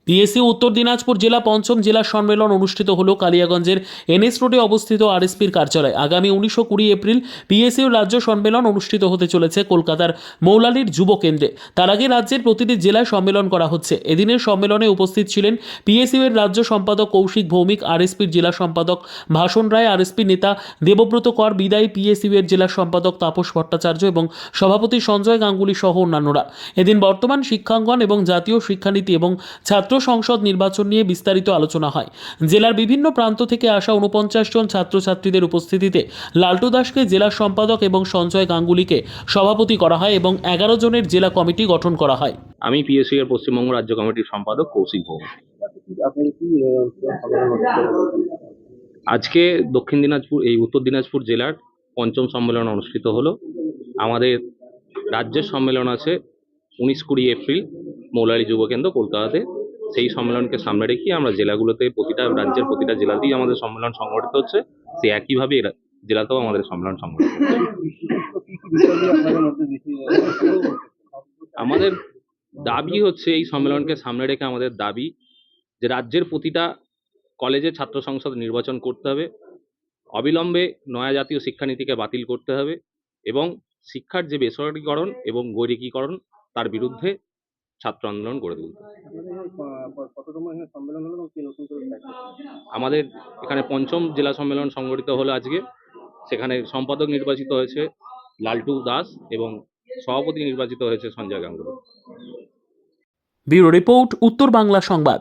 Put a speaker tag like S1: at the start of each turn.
S1: PSU উত্তর দিনাজপুর জেলা পঞ্চম জেলা সম্মেলন অনুষ্ঠিত হলো কালিয়াগঞ্জের এনএস রোডে অবস্থিত আরএসপির কার্যালয়। আগামী 19-20 এপ্রিল পিএসইউ রাজ্য সম্মেলন অনুষ্ঠিত হতে চলেছে কলকাতার মৌলালির যুব কেন্দ্রে। তার আগে রাজ্যের প্রতিটি জেলায় সম্মেলন করা হচ্ছে। এদিনের সম্মেলনে উপস্থিত ছিলেন পিএসইউ এর রাজ্য সম্পাদক কৌশিক ভৌমিক, আরএসপির জেলা সম্পাদক ভাষণ রায়, আরএসপি নেতা দেবব্রত কর, বিদায়ী পিএসইউ এর জেলা সম্পাদক তাপস ভট্টাচার্য এবং সভাপতি সঞ্জয় গাঙ্গুলি সহ অন্যান্যরা। এদিন বর্তমান শিক্ষাঙ্গন এবং জাতীয় শিক্ষানীতি এবং ছাত্র সংসদ নির্বাচন নিয়ে বিস্তারিত আলোচনা হয়। জেলার বিভিন্ন প্রান্ত থেকে আসা 49 জন ছাত্রছাত্রীদের উপস্থিতিতে লালটু দাসকে জেলা সম্পাদক এবং সঞ্জয় গাঙ্গুলিকে সভাপতি করা হয় এবং 11 জনের জেলা কমিটি গঠন করা হয়।
S2: আমি পিএসসি এর পশ্চিমবঙ্গ রাজ্য কমিটির সম্পাদক কৌশিক ভৌমিক। আজকে দক্ষিণ দিনাজপুর উত্তর দিনাজপুর জেলার পঞ্চম সম্মেলন অনুষ্ঠিত হলো। আমাদের রাজ্যের সম্মেলন আছে 19-20 এপ্রিল মৌলালী যুব কেন্দ্র কলকাতাতে। সেই সম্মেলনকে সামনে রেখে আমরা জেলাগুলোতে রাজ্যের প্রতিটা জেলাতেই আমাদের সম্মেলন সংগঠিত হচ্ছে। সেই একইভাবে জেলাতেও আমাদের সম্মেলন সংগঠিত হচ্ছে। আমাদের দাবি হচ্ছে, এই সম্মেলনকে সামনে রেখে আমাদের দাবি যে রাজ্যের প্রতিটা কলেজে ছাত্র সংসদ নির্বাচন করতে হবে, অবিলম্বে নয়া জাতীয় শিক্ষানীতিকে বাতিল করতে হবে এবং শিক্ষার যে বেসরকারীকরণ এবং গৈরিকীকরণ তার বিরুদ্ধে ছাত্র আন্দোলন গড়ে তুলতে হবে। আমাদের এখানে পঞ্চম জেলা সম্মেলন সংগঠিত হলো আজকে। সেখানে সম্পাদক নির্বাচিত হয়েছে লালটু দাস এবং সভাপতি নির্বাচিত হয়েছে সঞ্জয় গাঙ্গুলি।
S1: ব্যুরো রিপোর্ট, উত্তর বাংলা সংবাদ।